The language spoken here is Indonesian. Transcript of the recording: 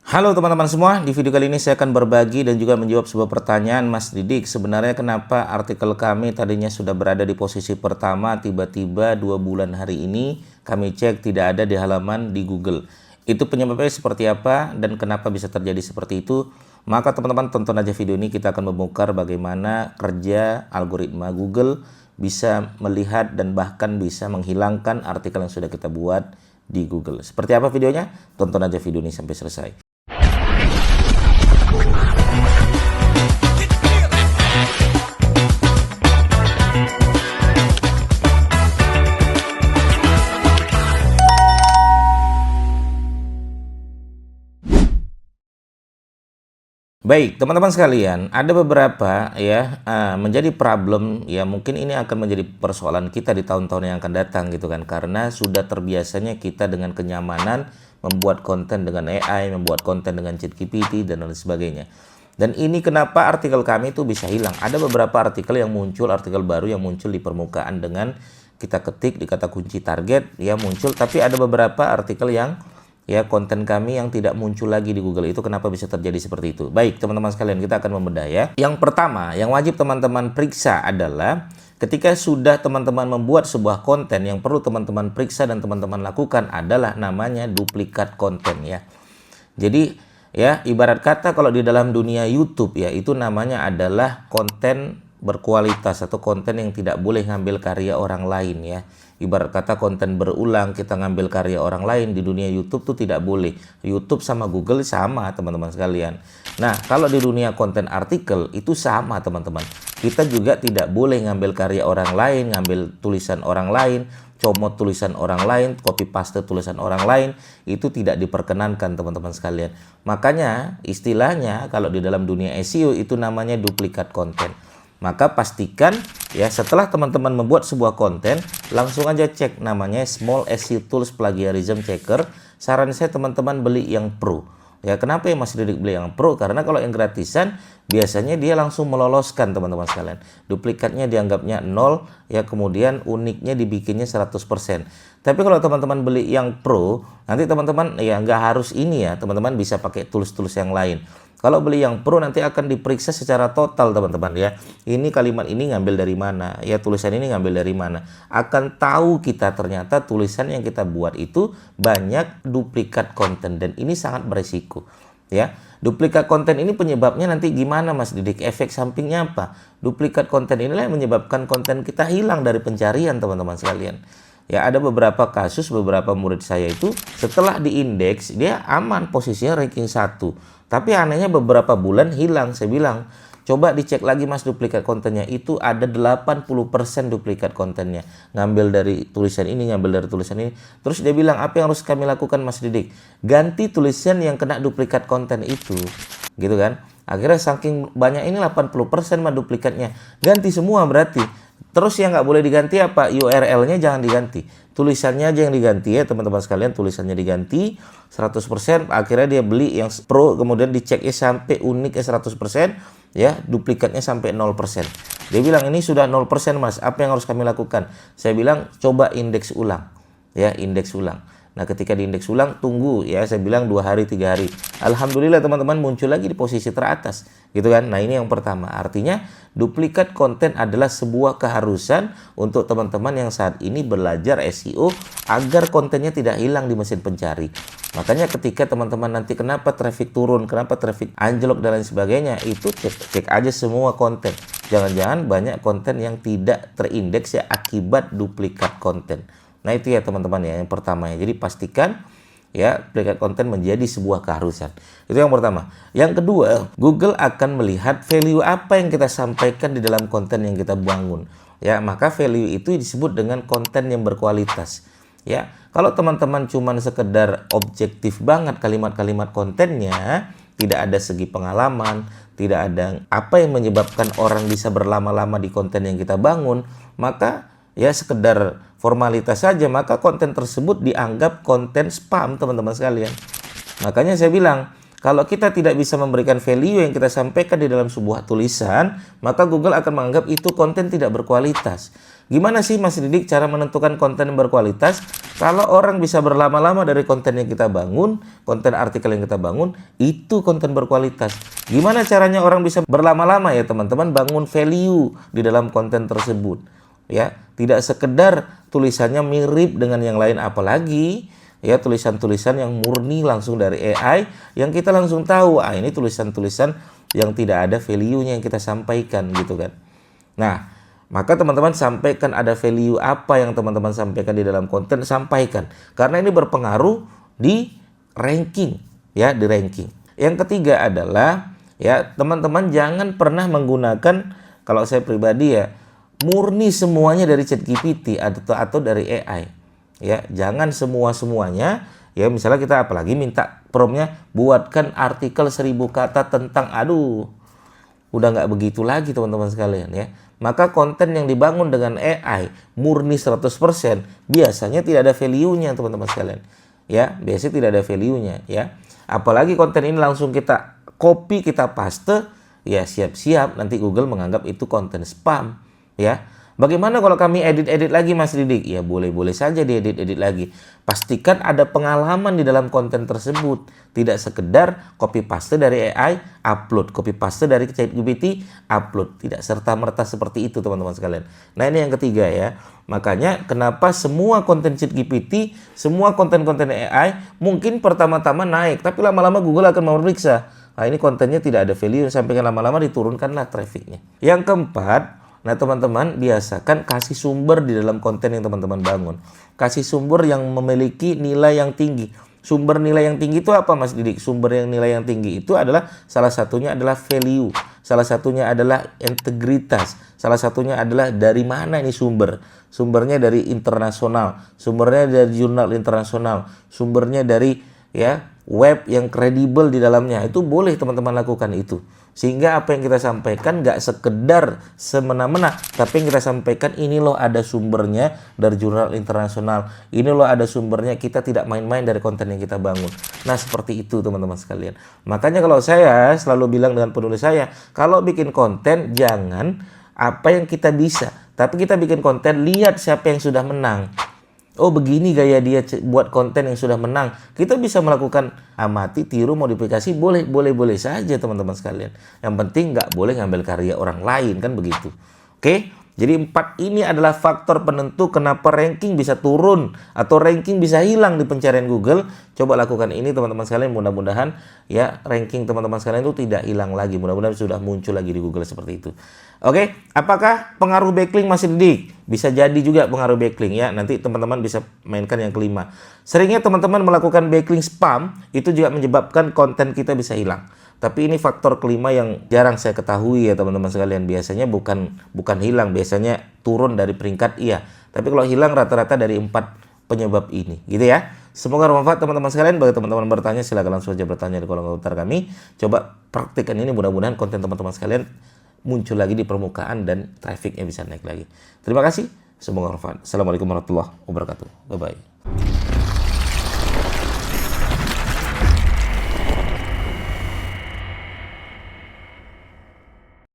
Halo teman-teman semua, di video kali ini saya akan berbagi dan juga menjawab sebuah pertanyaan Mas Didik. Sebenarnya kenapa artikel kami tadinya sudah berada di posisi pertama, tiba-tiba 2 bulan hari ini kami cek tidak ada di halaman di Google. Itu penyebabnya seperti apa dan kenapa bisa terjadi seperti itu? Maka teman-teman tonton aja video ini, kita akan membongkar bagaimana kerja algoritma Google bisa melihat dan bahkan bisa menghilangkan artikel yang sudah kita buat di Google. Seperti apa videonya? Tonton aja video ini sampai selesai. Baik, teman-teman sekalian, ada beberapa menjadi problem ya, mungkin ini akan menjadi persoalan kita di tahun-tahun yang akan datang gitu kan, karena sudah terbiasanya kita dengan kenyamanan membuat konten dengan AI, membuat konten dengan ChatGPT dan lain sebagainya. Dan ini kenapa artikel kami itu bisa hilang. Ada beberapa artikel yang muncul, artikel baru yang muncul di permukaan dengan kita ketik di kata kunci target ya muncul, tapi ada beberapa artikel yang konten kami yang tidak muncul lagi di Google. Itu kenapa bisa terjadi seperti itu. Baik teman-teman sekalian, kita akan membedah ya. Yang pertama yang wajib teman-teman periksa adalah ketika sudah teman-teman membuat sebuah konten, yang perlu teman-teman periksa dan teman-teman lakukan adalah namanya duplikat konten ya. Jadi ya, ibarat kata kalau di dalam dunia YouTube ya, itu namanya adalah konten berkualitas atau konten yang tidak boleh ngambil karya orang lain ya. Ibarat kata konten berulang, kita ngambil karya orang lain di dunia YouTube tuh tidak boleh. YouTube sama Google sama teman-teman sekalian. Nah, kalau di dunia konten artikel itu sama teman-teman. Kita juga tidak boleh ngambil karya orang lain, ngambil tulisan orang lain, comot tulisan orang lain, copy paste tulisan orang lain, itu tidak diperkenankan teman-teman sekalian. Makanya istilahnya kalau di dalam dunia SEO itu namanya duplikat konten. Maka pastikan ya, setelah teman-teman membuat sebuah konten, langsung aja cek namanya Small SEO Tools Plagiarism Checker. Saran saya teman-teman beli yang pro. Ya, kenapa ya Mas Didik beli yang pro? Karena kalau yang gratisan biasanya dia langsung meloloskan teman-teman sekalian. Duplikatnya dianggapnya 0 ya, kemudian uniknya dibikinnya 100%. Tapi kalau teman-teman beli yang pro, nanti teman-teman ya nggak harus ini ya, teman-teman bisa pakai tools-tools yang lain. Kalau beli yang pro nanti akan diperiksa secara total teman-teman ya. Ini kalimat ini ngambil dari mana? Ya, tulisan ini ngambil dari mana? Akan tahu kita ternyata tulisan yang kita buat itu banyak duplikat konten, dan ini sangat beresiko ya. Duplikat konten ini penyebabnya nanti gimana Mas Didik? Efek sampingnya apa? Duplikat konten inilah yang menyebabkan konten kita hilang dari pencarian teman-teman sekalian. Ya, ada beberapa kasus, beberapa murid saya itu setelah diindeks dia aman, posisinya ranking 1. Tapi anehnya beberapa bulan hilang. Saya bilang, coba dicek lagi Mas duplikat kontennya. Itu ada 80% duplikat kontennya. Ngambil dari tulisan ini, ngambil dari tulisan ini. Terus dia bilang, apa yang harus kami lakukan Mas Didik? Ganti tulisan yang kena duplikat konten itu. Gitu kan. Akhirnya saking banyak ini 80% mah duplikatnya. Ganti semua berarti. Terus yang nggak boleh diganti apa? URL-nya jangan diganti. Tulisannya aja yang diganti ya teman-teman sekalian. Tulisannya diganti 100%. Akhirnya dia beli yang pro, kemudian diceknya sampai uniknya 100%. Ya, duplikatnya sampai 0%. Dia bilang ini sudah 0% Mas. Apa yang harus kami lakukan? Saya bilang coba indeks ulang. Ya, indeks ulang. Nah, ketika diindeks ulang, tunggu ya, saya bilang 2 hari 3 hari. Alhamdulillah teman-teman muncul lagi di posisi teratas gitu kan. Nah, ini yang pertama. Artinya duplikat konten adalah sebuah keharusan untuk teman-teman yang saat ini belajar SEO agar kontennya tidak hilang di mesin pencari. Makanya ketika teman-teman nanti kenapa traffic turun, kenapa traffic anjlok dan lain sebagainya, itu cek aja semua konten. Jangan-jangan banyak konten yang tidak terindeks ya akibat duplikat konten. Nah, itu ya teman-teman ya, yang pertama ya. Jadi pastikan ya duplikat konten menjadi sebuah keharusan. Itu yang pertama. Yang kedua, Google akan melihat value apa yang kita sampaikan di dalam konten yang kita bangun. Ya, maka value itu disebut dengan konten yang berkualitas. Ya, kalau teman-teman cuman sekedar objektif banget kalimat-kalimat kontennya, tidak ada segi pengalaman, tidak ada apa yang menyebabkan orang bisa berlama-lama di konten yang kita bangun, maka ya sekedar formalitas saja, maka konten tersebut dianggap konten spam teman-teman sekalian. Makanya saya bilang, kalau kita tidak bisa memberikan value yang kita sampaikan di dalam sebuah tulisan, maka Google akan menganggap itu konten tidak berkualitas. Gimana sih Mas Didik cara menentukan konten yang berkualitas? Kalau orang bisa berlama-lama dari konten yang kita bangun, konten artikel yang kita bangun, itu konten berkualitas. Gimana caranya orang bisa berlama-lama ya teman-teman? Bangun value di dalam konten tersebut. Ya, tidak sekedar tulisannya mirip dengan yang lain, apalagi ya tulisan-tulisan yang murni langsung dari AI yang kita langsung tahu, ini tulisan-tulisan yang tidak ada value-nya yang kita sampaikan gitu kan. Nah, maka teman-teman sampaikan ada value apa yang teman-teman sampaikan di dalam konten, sampaikan. Karena ini berpengaruh di ranking, ya, di ranking. Yang ketiga adalah, ya, teman-teman jangan pernah menggunakan, kalau saya pribadi ya, murni semuanya dari ChatGPT atau dari AI. Ya, jangan semuanya. Ya, misalnya kita apalagi minta promptnya buatkan artikel 1000 kata tentang, udah nggak begitu lagi teman-teman sekalian ya. Maka konten yang dibangun dengan AI murni 100% biasanya tidak ada value-nya teman-teman sekalian. Ya, biasanya tidak ada value-nya ya. Apalagi konten ini langsung kita copy, kita paste, ya siap-siap nanti Google menganggap itu konten spam ya. Bagaimana kalau kami edit-edit lagi Mas Didik? Ya boleh-boleh saja diedit-edit lagi. Pastikan ada pengalaman di dalam konten tersebut. Tidak sekedar copy paste dari AI, upload. Copy paste dari ChatGPT, upload. Tidak serta-merta seperti itu teman-teman sekalian. Nah ini yang ketiga ya. Makanya kenapa semua konten ChatGPT, semua konten-konten AI mungkin pertama-tama naik. Tapi lama-lama Google akan memeriksa. Nah ini kontennya tidak ada value, sampai lama-lama diturunkanlah trafficnya. Yang keempat, nah teman-teman biasakan kasih sumber di dalam konten yang teman-teman bangun. Kasih sumber yang memiliki nilai yang tinggi. Sumber nilai yang tinggi itu apa Mas Didik? Sumber yang nilai yang tinggi itu adalah salah satunya adalah value. Salah satunya adalah integritas. Salah satunya adalah dari mana ini sumber. Sumbernya dari internasional. Sumbernya dari jurnal internasional. Sumbernya dari ya web yang kredibel di dalamnya. Itu boleh teman-teman lakukan itu. Sehingga apa yang kita sampaikan nggak sekedar semena-mena, tapi yang kita sampaikan ini loh ada sumbernya dari jurnal internasional. Ini loh ada sumbernya, kita tidak main-main dari konten yang kita bangun. Nah seperti itu teman-teman sekalian. Makanya kalau saya selalu bilang dengan penulis saya, kalau bikin konten jangan apa yang kita bisa, tapi kita bikin konten lihat siapa yang sudah menang. Oh begini gaya dia buat konten yang sudah menang. Kita bisa melakukan amati, tiru, modifikasi, boleh saja teman-teman sekalian. Yang penting nggak boleh ngambil karya orang lain kan begitu. Oke, jadi 4 ini adalah faktor penentu kenapa ranking bisa turun atau ranking bisa hilang di pencarian Google. Coba lakukan ini teman-teman sekalian, mudah-mudahan ya ranking teman-teman sekalian itu tidak hilang lagi. Mudah-mudahan sudah muncul lagi di Google seperti itu. Oke, apakah pengaruh backlink masih Didik? Bisa jadi juga pengaruh backlink ya. Nanti teman-teman bisa mainkan yang kelima. Seringnya teman-teman melakukan backlink spam itu juga menyebabkan konten kita bisa hilang. Tapi ini faktor kelima yang jarang saya ketahui ya teman-teman sekalian. Biasanya bukan hilang, biasanya turun dari peringkat iya. Tapi kalau hilang rata-rata dari 4 penyebab ini, gitu ya. Semoga bermanfaat teman-teman sekalian. Bagi teman-teman bertanya silakan langsung saja bertanya di kolom komentar kami. Coba praktikkan ini, mudah-mudahan konten teman-teman sekalian muncul lagi di permukaan dan trafficnya bisa naik lagi. Terima kasih. Semoga bermanfaat. Assalamualaikum warahmatullahi wabarakatuh. Bye-bye.